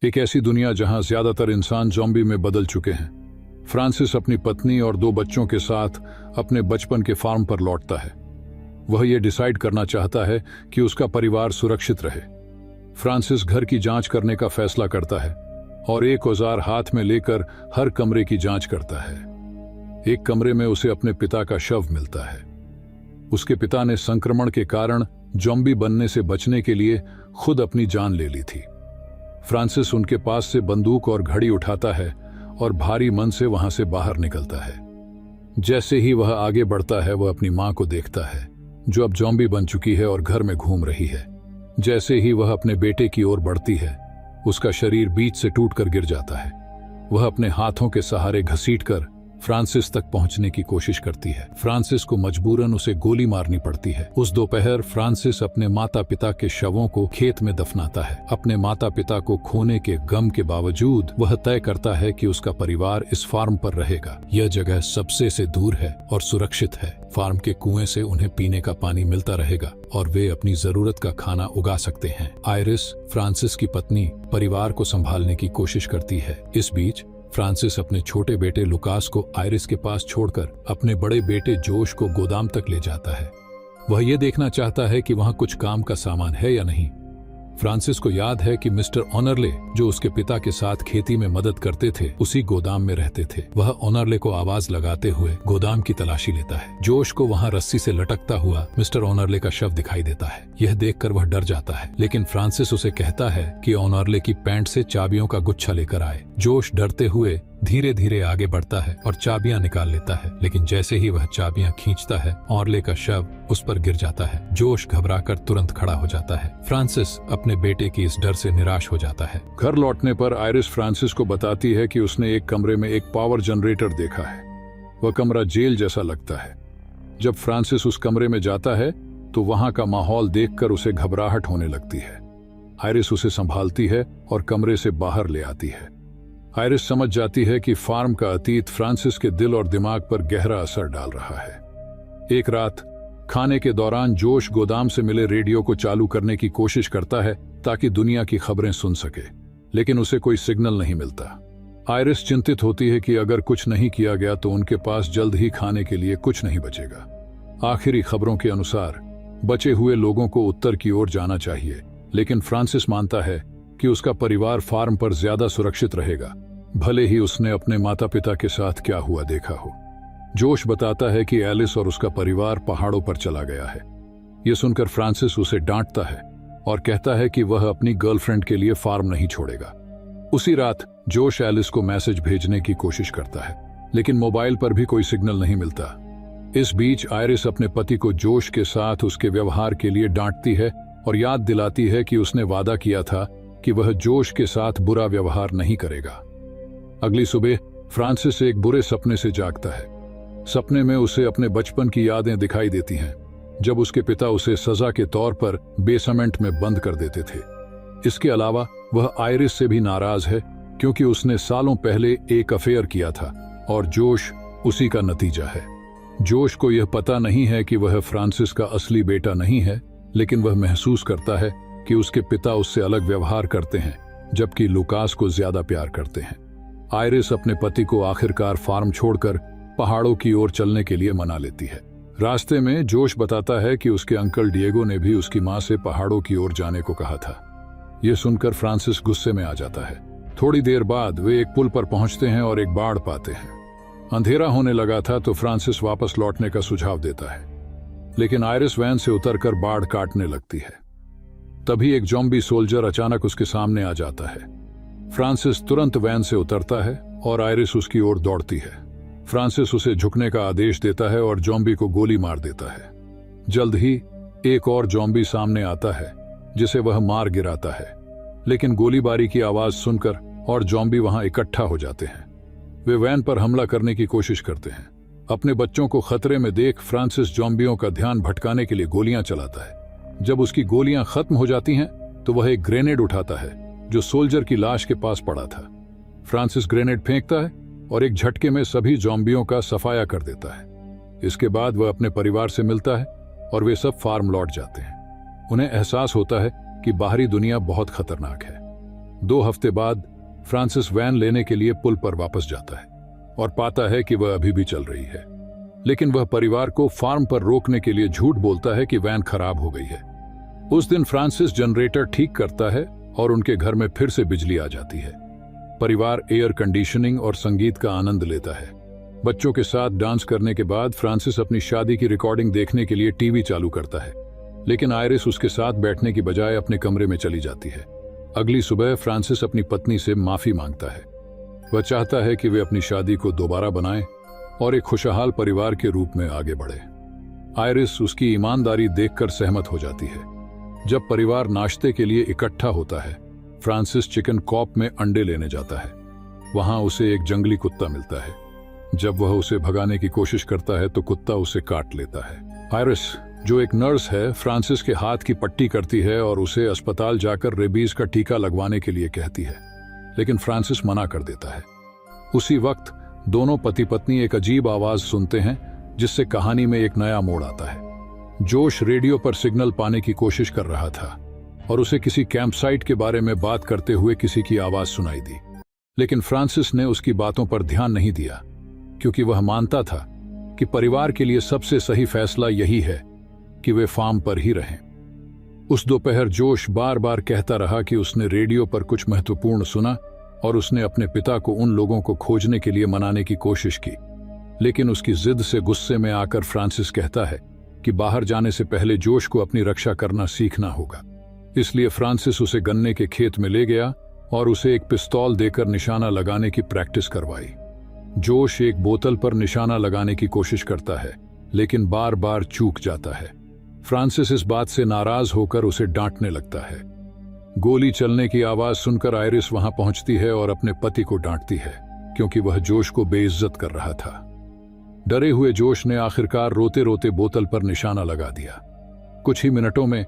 एक ऐसी दुनिया जहां ज्यादातर इंसान ज़ॉम्बी में बदल चुके हैं। फ्रांसिस अपनी पत्नी और 2 बच्चों के साथ अपने बचपन के फार्म पर लौटता है। वह यह डिसाइड करना चाहता है कि उसका परिवार सुरक्षित रहे। फ्रांसिस घर की जांच करने का फैसला करता है और एक औजार हाथ में लेकर हर कमरे की जांच करता है। एक कमरे में उसे अपने पिता का शव मिलता है। उसके पिता ने संक्रमण के कारण ज़ॉम्बी बनने से बचने के लिए खुद अपनी जान ले ली थी। फ्रांसिस उनके पास से बंदूक और घड़ी उठाता है और भारी मन से वहां से बाहर निकलता है। जैसे ही वह आगे बढ़ता है, वह अपनी मां को देखता है जो अब ज़ॉम्बी बन चुकी है और घर में घूम रही है। जैसे ही वह अपने बेटे की ओर बढ़ती है, उसका शरीर बीच से टूटकर गिर जाता है। वह अपने हाथों के सहारे घसीटकर फ्रांसिस तक पहुंचने की कोशिश करती है। फ्रांसिस को मजबूरन उसे गोली मारनी पड़ती है। उस दोपहर फ्रांसिस अपने माता पिता के शवों को खेत में दफनाता है। अपने माता पिता को खोने के गम के बावजूद वह तय करता है कि उसका परिवार इस फार्म पर रहेगा। यह जगह सबसे से दूर है और सुरक्षित है। फार्म के कुएं से उन्हें पीने का पानी मिलता रहेगा और वे अपनी जरूरत का खाना उगा सकते हैं। आयरिस, फ्रांसिस की पत्नी, परिवार को संभालने की कोशिश करती है। इस बीच फ्रांसिस अपने छोटे बेटे लुकास को आयरिस के पास छोड़कर अपने बड़े बेटे जोश को गोदाम तक ले जाता है। वह यह देखना चाहता है कि वहां कुछ काम का सामान है या नहीं। फ्रांसिस को याद है कि मिस्टर ऑनरले, जो उसके पिता के साथ खेती में मदद करते थे, उसी गोदाम में रहते थे। वह ऑनरले को आवाज लगाते हुए गोदाम की तलाशी लेता है। जोश को वहां रस्सी से लटकता हुआ मिस्टर ऑनरले का शव दिखाई देता है। यह देखकर वह डर जाता है, लेकिन फ्रांसिस उसे कहता है कि ऑनरले की पैंट से चाबियों का गुच्छा लेकर आए। जोश डरते हुए धीरे धीरे आगे बढ़ता है और चाबियां निकाल लेता है, लेकिन जैसे ही वह चाबियां खींचता है, ऑनरले का शव उस पर गिर जाता है। जोश घबराकर तुरंत खड़ा हो जाता है। फ्रांसिस अपने बेटे की इस डर से निराश हो जाता है। घर लौटने पर आयरिस फ्रांसिस को बताती है कि उसने एक कमरे में एक पावर जनरेटर देखा है। वह कमरा जेल जैसा लगता है। जब फ्रांसिस उस कमरे में जाता है तो वहां का माहौल देखकर उसे घबराहट होने लगती है। आयरिस उसे संभालती है और कमरे से बाहर ले आती है। आयरिस समझ जाती है कि फार्म का अतीत फ्रांसिस के दिल और दिमाग पर गहरा असर डाल रहा है। एक रात खाने के दौरान जोश गोदाम से मिले रेडियो को चालू करने की कोशिश करता है ताकि दुनिया की खबरें सुन सके, लेकिन उसे कोई सिग्नल नहीं मिलता। आयरिस चिंतित होती है कि अगर कुछ नहीं किया गया तो उनके पास जल्द ही खाने के लिए कुछ नहीं बचेगा। आखिरी खबरों के अनुसार बचे हुए लोगों को उत्तर की ओर जाना चाहिए, लेकिन फ्रांसिस मानता है कि उसका परिवार फार्म पर ज्यादा सुरक्षित रहेगा, भले ही उसने अपने माता पिता के साथ क्या हुआ देखा हो। जोश बताता है कि एलिस और उसका परिवार पहाड़ों पर चला गया है। यह सुनकर फ्रांसिस उसे डांटता है और कहता है कि वह अपनी गर्लफ्रेंड के लिए फार्म नहीं छोड़ेगा। उसी रात जोश एलिस को मैसेज भेजने की कोशिश करता है, लेकिन मोबाइल पर भी कोई सिग्नल नहीं मिलता। इस बीच आयरिस अपने पति को जोश के साथ उसके व्यवहार के लिए डांटती है और याद दिलाती है कि उसने वादा किया था कि वह जोश के साथ बुरा व्यवहार नहीं करेगा। अगली सुबह फ्रांसिस एक बुरे सपने से जागता है। सपने में उसे अपने बचपन की यादें दिखाई देती हैं, जब उसके पिता उसे सजा के तौर पर बेसमेंट में बंद कर देते थे। इसके अलावा वह आयरिस से भी नाराज है क्योंकि उसने सालों पहले एक अफेयर किया था और जोश उसी का नतीजा है। जोश को यह पता नहीं है कि वह फ्रांसिस का असली बेटा नहीं है, लेकिन वह महसूस करता है कि उसके पिता उससे अलग व्यवहार करते हैं, जबकि लुकास को ज्यादा प्यार करते हैं। आयरिस अपने पति को आखिरकार फार्म छोड़कर पहाड़ों की ओर चलने के लिए मना लेती है। रास्ते में जोश बताता है कि उसके अंकल डिएगो ने भी उसकी मां से पहाड़ों की ओर जाने को कहा था। यह सुनकर फ्रांसिस गुस्से में आ जाता है। थोड़ी देर बाद वे एक पुल पर पहुंचते हैं और एक बाढ़ पाते हैं। अंधेरा होने लगा था तो फ्रांसिस वापस लौटने का सुझाव देता है, लेकिन आयरिस वैन से उतरकर बाढ़ काटने लगती है। तभी एक ज़ॉम्बी सोल्जर अचानक उसके सामने आ जाता है। फ्रांसिस तुरंत वैन से उतरता है और आयरिस उसकी ओर दौड़ती है। फ्रांसिस उसे झुकने का आदेश देता है और ज़ॉम्बी को गोली मार देता है। जल्द ही एक और ज़ॉम्बी सामने आता है जिसे वह मार गिराता है, लेकिन गोलीबारी की आवाज सुनकर और ज़ॉम्बी वहां इकट्ठा हो जाते हैं। वे वैन पर हमला करने की कोशिश करते हैं। अपने बच्चों को खतरे में देख फ्रांसिस ज़ॉम्बियों का ध्यान भटकाने के लिए गोलियां चलाता है। जब उसकी गोलियां खत्म हो जाती हैं तो वह एक ग्रेनेड उठाता है जो सोल्जर की लाश के पास पड़ा था। फ्रांसिस ग्रेनेड फेंकता है और एक झटके में सभी ज़ॉम्बियों का सफाया कर देता है। इसके बाद वह अपने परिवार से मिलता है और वे सब फार्म लौट जाते हैं। उन्हें एहसास होता है कि बाहरी दुनिया बहुत खतरनाक है। 2 हफ्ते बाद फ्रांसिस वैन लेने के लिए पुल पर वापस जाता है और पाता है कि वह अभी भी चल रही है, लेकिन वह परिवार को फार्म पर रोकने के लिए झूठ बोलता है कि वैन खराब हो गई है। उस दिन फ्रांसिस जनरेटर ठीक करता है और उनके घर में फिर से बिजली आ जाती है। परिवार एयर कंडीशनिंग और संगीत का आनंद लेता है। बच्चों के साथ डांस करने के बाद फ्रांसिस अपनी शादी की रिकॉर्डिंग देखने के लिए टीवी चालू करता है, लेकिन आयरिस उसके साथ बैठने की बजाय अपने कमरे में चली जाती है। अगली सुबह फ्रांसिस अपनी पत्नी से माफी मांगता है। वह चाहता है कि वे अपनी शादी को दोबारा बनाएं और एक खुशहाल परिवार के रूप में आगे बढ़े। आयरिस उसकी ईमानदारी देखकर सहमत हो जाती है। जब परिवार नाश्ते के लिए इकट्ठा होता है, फ्रांसिस चिकन कॉप में अंडे लेने जाता है। वहां उसे एक जंगली कुत्ता मिलता है। जब वह उसे भगाने की कोशिश करता है तो कुत्ता उसे काट लेता है। आयरिस, जो एक नर्स है, फ्रांसिस के हाथ की पट्टी करती है और उसे अस्पताल जाकर रेबीज का टीका लगवाने के लिए कहती है, लेकिन फ्रांसिस मना कर देता है। उसी वक्त दोनों पति पत्नी एक अजीब आवाज सुनते हैं, जिससे कहानी में एक नया मोड़ आता है। जोश रेडियो पर सिग्नल पाने की कोशिश कर रहा था और उसे किसी कैंपसाइट के बारे में बात करते हुए किसी की आवाज सुनाई दी, लेकिन फ्रांसिस ने उसकी बातों पर ध्यान नहीं दिया, क्योंकि वह मानता था कि परिवार के लिए सबसे सही फैसला यही है कि वे फार्म पर ही रहें। उस दोपहर जोश बार बार कहता रहा कि उसने रेडियो पर कुछ महत्वपूर्ण सुना और उसने अपने पिता को उन लोगों को खोजने के लिए मनाने की कोशिश की, लेकिन उसकी जिद से गुस्से में आकर फ्रांसिस कहता है कि बाहर जाने से पहले जोश को अपनी रक्षा करना सीखना होगा। इसलिए फ्रांसिस उसे गन्ने के खेत में ले गया और उसे एक पिस्तौल देकर निशाना लगाने की प्रैक्टिस करवाई। जोश एक बोतल पर निशाना लगाने की कोशिश करता है, लेकिन बार बार चूक जाता है। फ्रांसिस इस बात से नाराज होकर उसे डांटने लगता है। गोली चलने की आवाज सुनकर आयरिस वहां पहुंचती है और अपने पति को डांटती है, क्योंकि वह जोश को बेइज्जत कर रहा था। डरे हुए जोश ने आखिरकार रोते रोते बोतल पर निशाना लगा दिया। कुछ ही मिनटों में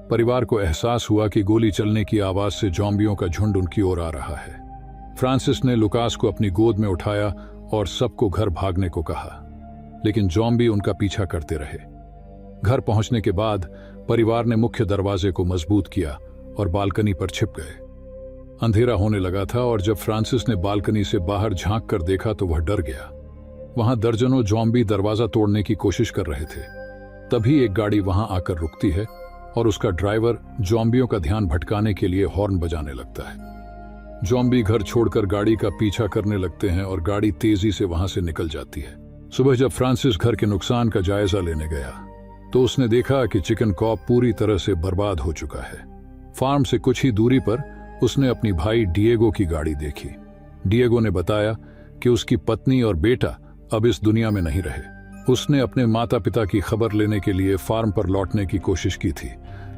परिवार को एहसास हुआ कि गोली चलने की आवाज से ज़ॉम्बियों का झुंड उनकी ओर आ रहा है। फ्रांसिस ने लुकास को अपनी गोद में उठाया और सबको घर भागने को कहा, लेकिन ज़ॉम्बी उनका पीछा करते रहे। घर पहुंचने के बाद परिवार ने मुख्य दरवाजे को मजबूत किया और बालकनी पर छिप गए। अंधेरा होने लगा था और जब फ्रांसिस ने बालकनी से बाहर झांक कर देखा तो वह डर गया। वहां दर्जनों ज़ॉम्बी दरवाजा तोड़ने की कोशिश कर रहे थे। तभी एक गाड़ी वहां आकर रुकती है और उसका ड्राइवर ज़ॉम्बियों का ध्यान भटकाने के लिए हॉर्न बजाने लगता है। ज़ॉम्बी घर छोड़कर गाड़ी का पीछा करने लगते हैं और गाड़ी तेजी से वहां से निकल जाती है। सुबह जब फ्रांसिस घर के नुकसान का जायजा लेने गया तो उसने देखा कि चिकन कॉप पूरी तरह से बर्बाद हो चुका है। फार्म से कुछ ही दूरी पर उसने अपनी भाई डिएगो की गाड़ी देखी। डिएगो ने बताया कि उसकी पत्नी और बेटा अब इस दुनिया में नहीं रहे। उसने अपने माता पिता की खबर लेने के लिए फार्म पर लौटने की कोशिश की थी,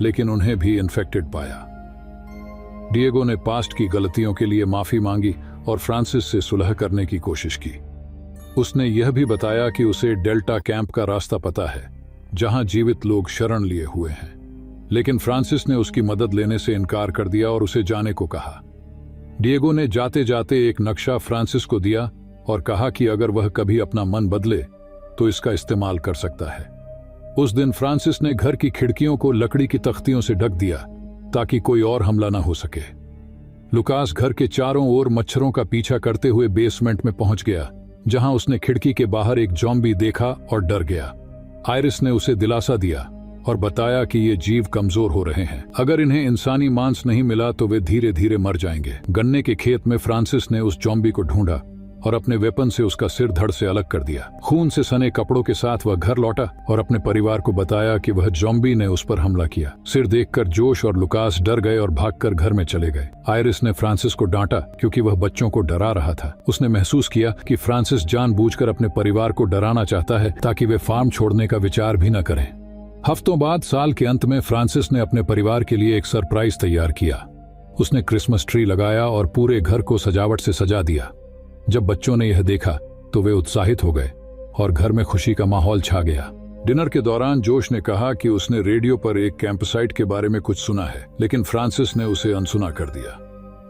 लेकिन उन्हें भी इन्फेक्टेड पाया। डिएगो ने पास्ट की गलतियों के लिए माफी मांगी और फ्रांसिस से सुलह करने की कोशिश की। उसने यह भी बताया कि उसे डेल्टा कैंप का रास्ता पता है, जहां जीवित लोग शरण लिए हुए हैं, लेकिन फ्रांसिस ने उसकी मदद लेने से इनकार कर दिया और उसे जाने को कहा। डिएगो ने जाते जाते एक नक्शा फ्रांसिस को दिया और कहा कि अगर वह कभी अपना मन बदले तो इसका इस्तेमाल कर सकता है। उस दिन फ्रांसिस ने घर की खिड़कियों को लकड़ी की तख्तियों से ढक दिया ताकि कोई और हमला ना हो सके। लुकास घर के चारों ओर मच्छरों का पीछा करते हुए बेसमेंट में पहुंच गया, जहां उसने खिड़की के बाहर एक ज़ॉम्बी देखा और डर गया। आयरिस ने उसे दिलासा दिया और बताया कि ये जीव कमजोर हो रहे हैं। अगर इन्हें इंसानी मांस नहीं मिला तो वे धीरे धीरे मर जाएंगे। गन्ने के खेत में फ्रांसिस ने उस ज़ॉम्बी को ढूंढा और अपने वेपन से उसका सिर धड़ से अलग कर दिया। खून से सने कपड़ों के साथ वह घर लौटा और अपने परिवार को बताया कि वह ज़ॉम्बी ने उस पर हमला किया। सिर देखकर जोश और लुकास डर गए और भागकर घर में चले गए। आयरिस ने फ्रांसिस को डांटा क्योंकि वह बच्चों को डरा रहा था। उसने महसूस किया कि फ्रांसिस जानबूझकर अपने परिवार को डराना चाहता है ताकि वे फार्म छोड़ने का विचार भी न करें। हफ्तों बाद साल के अंत में फ्रांसिस ने अपने परिवार के लिए एक सरप्राइज तैयार किया। उसने क्रिसमस ट्री लगाया और पूरे घर को सजावट से सजा दिया। जब बच्चों ने यह देखा तो वे उत्साहित हो गए और घर में खुशी का माहौल छा गया। डिनर के दौरान जोश ने कहा कि उसने रेडियो पर एक कैंपसाइट के बारे में कुछ सुना है, लेकिन फ्रांसिस ने उसे अनसुना कर दिया।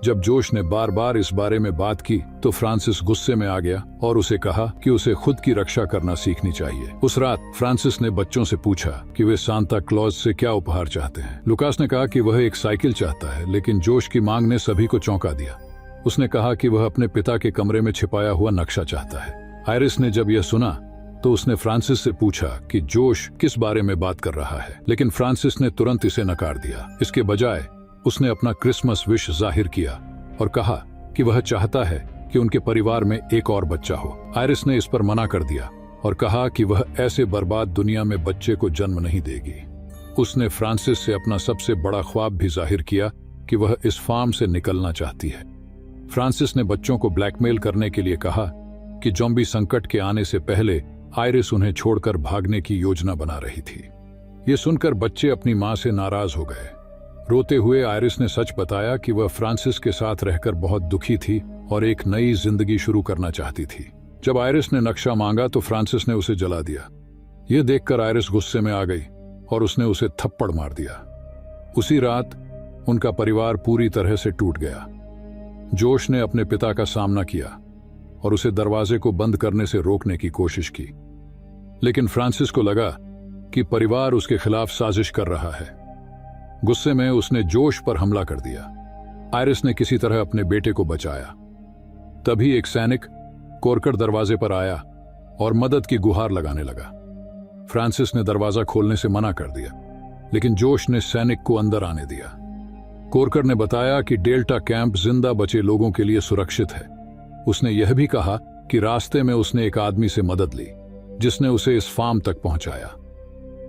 जब जोश ने बार बार इस बारे में बात की तो फ्रांसिस गुस्से में आ गया और उसे कहा कि उसे खुद की रक्षा करना सीखनी चाहिए। उस रात फ्रांसिस ने बच्चों से पूछा कि वे सांता क्लॉज से क्या उपहार चाहते हैं। लुकास ने कहा कि वह एक साइकिल चाहता है, लेकिन जोश की मांग ने सभी को चौंका दिया। उसने कहा कि वह अपने पिता के कमरे में छिपाया हुआ नक्शा चाहता है। आयरिस ने जब यह सुना तो उसने फ्रांसिस से पूछा कि जोश किस बारे में बात कर रहा है, लेकिन फ्रांसिस ने तुरंत इसे नकार दिया। इसके बजाय उसने अपना क्रिसमस विश जाहिर किया और कहा कि वह चाहता है कि उनके परिवार में एक और बच्चा हो। आयरिस ने इस पर मना कर दिया और कहा कि वह ऐसे बर्बाद दुनिया में बच्चे को जन्म नहीं देगी। उसने फ्रांसिस से अपना सबसे बड़ा ख्वाब भी जाहिर किया कि वह इस फार्म से निकलना चाहती है। फ्रांसिस ने बच्चों को ब्लैकमेल करने के लिए कहा कि ज़ॉम्बी संकट के आने से पहले आयरिस उन्हें छोड़कर भागने की योजना बना रही थी। ये सुनकर बच्चे अपनी मां से नाराज हो गए। रोते हुए आयरिस ने सच बताया कि वह फ्रांसिस के साथ रहकर बहुत दुखी थी और एक नई जिंदगी शुरू करना चाहती थी। जब आयरिस ने नक्शा मांगा तो फ्रांसिस ने उसे जला दिया। यह देखकर आयरिस गुस्से में आ गई और उसने उसे थप्पड़ मार दिया। उसी रात उनका परिवार पूरी तरह से टूट गया। जोश ने अपने पिता का सामना किया और उसे दरवाजे को बंद करने से रोकने की कोशिश की, लेकिन फ्रांसिस को लगा कि परिवार उसके खिलाफ साजिश कर रहा है। गुस्से में उसने जोश पर हमला कर दिया। आयरिस ने किसी तरह अपने बेटे को बचाया। तभी एक सैनिक कोरकर दरवाजे पर आया और मदद की गुहार लगाने लगा। फ्रांसिस ने दरवाजा खोलने से मना कर दिया, लेकिन जोश ने सैनिक को अंदर आने दिया। कोरकर ने बताया कि डेल्टा कैंप जिंदा बचे लोगों के लिए सुरक्षित है। उसने यह भी कहा कि रास्ते में उसने एक आदमी से मदद ली जिसने उसे इस फार्म तक पहुंचाया।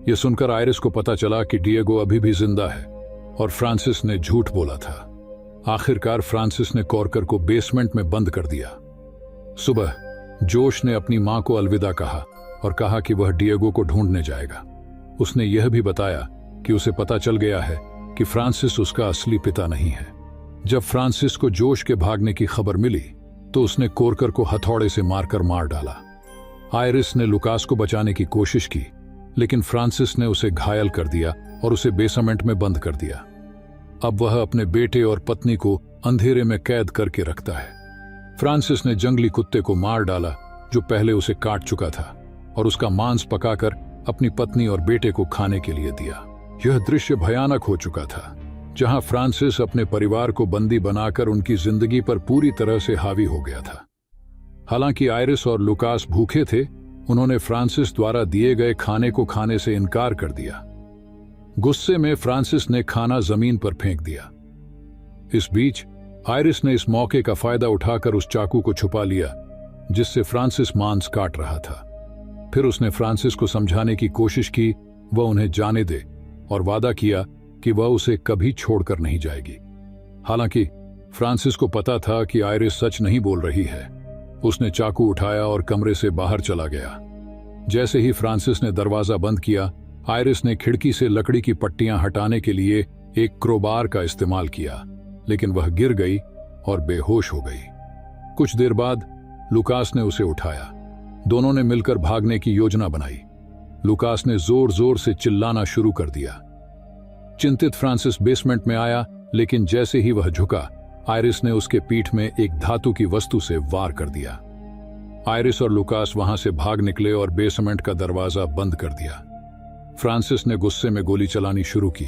यह सुनकर आयरिस को पता चला कि डिएगो अभी भी जिंदा है और फ्रांसिस ने झूठ बोला था। आखिरकार फ्रांसिस ने कोरकर को बेसमेंट में बंद कर दिया। सुबह जोश ने अपनी मां को अलविदा कहा और कहा कि वह डिएगो को ढूंढने जाएगा। उसने यह भी बताया कि उसे पता चल गया है कि फ्रांसिस उसका असली पिता नहीं है। जब फ्रांसिस को जोश के भागने की खबर मिली तो उसने कोरकर को हथौड़े से मारकर मार डाला। आयरिस ने लुकास को बचाने की कोशिश की, लेकिन फ्रांसिस ने उसे घायल कर दिया और उसे बेसमेंट में बंद कर दिया। अब वह अपने बेटे और पत्नी को अंधेरे में कैद करके रखता है। फ्रांसिस ने जंगली कुत्ते को मार डाला जो पहले उसे काट चुका था और उसका मांस पकाकर अपनी पत्नी और बेटे को खाने के लिए दिया। यह दृश्य भयानक हो चुका था, जहां फ्रांसिस अपने परिवार को बंदी बनाकर उनकी जिंदगी पर पूरी तरह से हावी हो गया था। हालांकि आयरिस और लुकास भूखे थे, उन्होंने फ्रांसिस द्वारा दिए गए खाने को खाने से इनकार कर दिया। गुस्से में फ्रांसिस ने खाना जमीन पर फेंक दिया। इस बीच आयरिस ने इस मौके का फायदा उठाकर उस चाकू को छुपा लिया जिससे फ्रांसिस मांस काट रहा था। फिर उसने फ्रांसिस को समझाने की कोशिश की वह उन्हें जाने दे और वादा किया कि वह उसे कभी छोड़कर नहीं जाएगी। हालांकि फ्रांसिस को पता था कि आयरिस सच नहीं बोल रही है। उसने चाकू उठाया और कमरे से बाहर चला गया। जैसे ही फ्रांसिस ने दरवाजा बंद किया, आयरिस ने खिड़की से लकड़ी की पट्टियां हटाने के लिए एक क्रोबार का इस्तेमाल किया, लेकिन वह गिर गई और बेहोश हो गई। कुछ देर बाद लुकास ने उसे उठाया। दोनों ने मिलकर भागने की योजना बनाई। लुकास ने जोर जोर से चिल्लाना शुरू कर दिया। चिंतित फ्रांसिस बेसमेंट में आया, लेकिन जैसे ही वह झुका, आयरिस ने उसके पीठ में एक धातु की वस्तु से वार कर दिया। आयरिस और लुकास वहां से भाग निकले और बेसमेंट का दरवाजा बंद कर दिया। फ्रांसिस ने गुस्से में गोली चलानी शुरू की,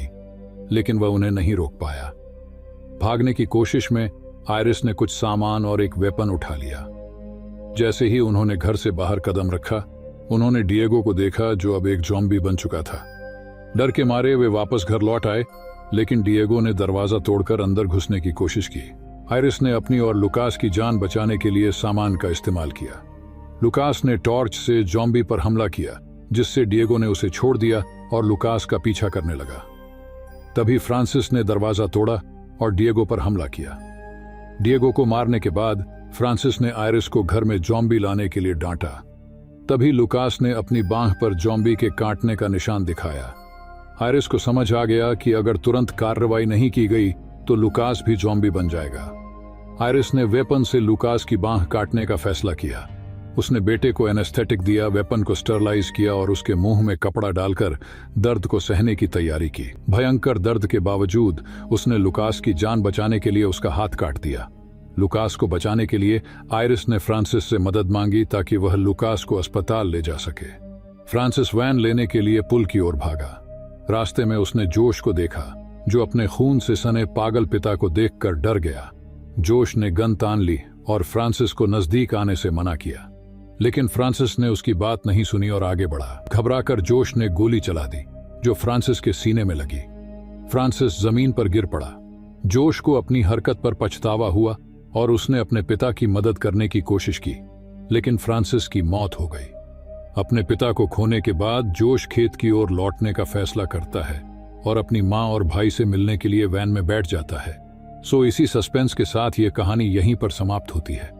लेकिन वह उन्हें नहीं रोक पाया। भागने की कोशिश में आयरिस ने कुछ सामान और एक वेपन उठा लिया। जैसे ही उन्होंने घर से बाहर कदम रखा, उन्होंने डिएगो को देखा जो अब एक ज़ॉम्बी बन चुका था। डर के मारे वे वापस घर लौट आए, लेकिन डिएगो ने दरवाजा तोड़कर अंदर घुसने की कोशिश की। आयरिस ने अपनी और लुकास की जान बचाने के लिए सामान का इस्तेमाल किया। लुकास ने टॉर्च से ज़ॉम्बी पर हमला किया, जिससे डिएगो ने उसे छोड़ दिया और लुकास का पीछा करने लगा। तभी फ्रांसिस ने दरवाजा तोड़ा और डिएगो पर हमला किया। डिएगो को मारने के बाद फ्रांसिस ने आयरिस को घर में ज़ॉम्बी लाने के लिए डांटा। तभी लुकास ने अपनी बांह पर ज़ॉम्बी के काटने का निशान दिखाया। आयरिस को समझ आ गया कि अगर तुरंत कार्रवाई नहीं की गई तो लुकास भी ज़ॉम्बी बन जाएगा। आयरिस ने वेपन से लुकास की बांह काटने का फैसला किया। उसने बेटे को एनेस्थेटिक दिया, वेपन को स्टरलाइज किया और उसके मुंह में कपड़ा डालकर दर्द को सहने की तैयारी की। भयंकर दर्द के बावजूद उसने लुकास की जान बचाने के लिए उसका हाथ काट दिया। लुकास को बचाने के लिए आयरिस ने फ्रांसिस से मदद मांगी ताकि वह लुकास को अस्पताल ले जा सके। फ्रांसिस वैन लेने के लिए पुल की ओर भागा। रास्ते में उसने जोश को देखा, जो अपने खून से सने पागल पिता को देखकर डर गया। जोश ने गन तान ली और फ्रांसिस को नजदीक आने से मना किया, लेकिन फ्रांसिस ने उसकी बात नहीं सुनी और आगे बढ़ा। घबराकर जोश ने गोली चला दी, जो फ्रांसिस के सीने में लगी। फ्रांसिस जमीन पर गिर पड़ा। जोश को अपनी हरकत पर पछतावा हुआ और उसने अपने पिता की मदद करने की कोशिश की, लेकिन फ्रांसिस की मौत हो गई। अपने पिता को खोने के बाद जोश खेत की ओर लौटने का फैसला करता है और अपनी माँ और भाई से मिलने के लिए वैन में बैठ जाता है। सो इसी सस्पेंस के साथ ये कहानी यहीं पर समाप्त होती है।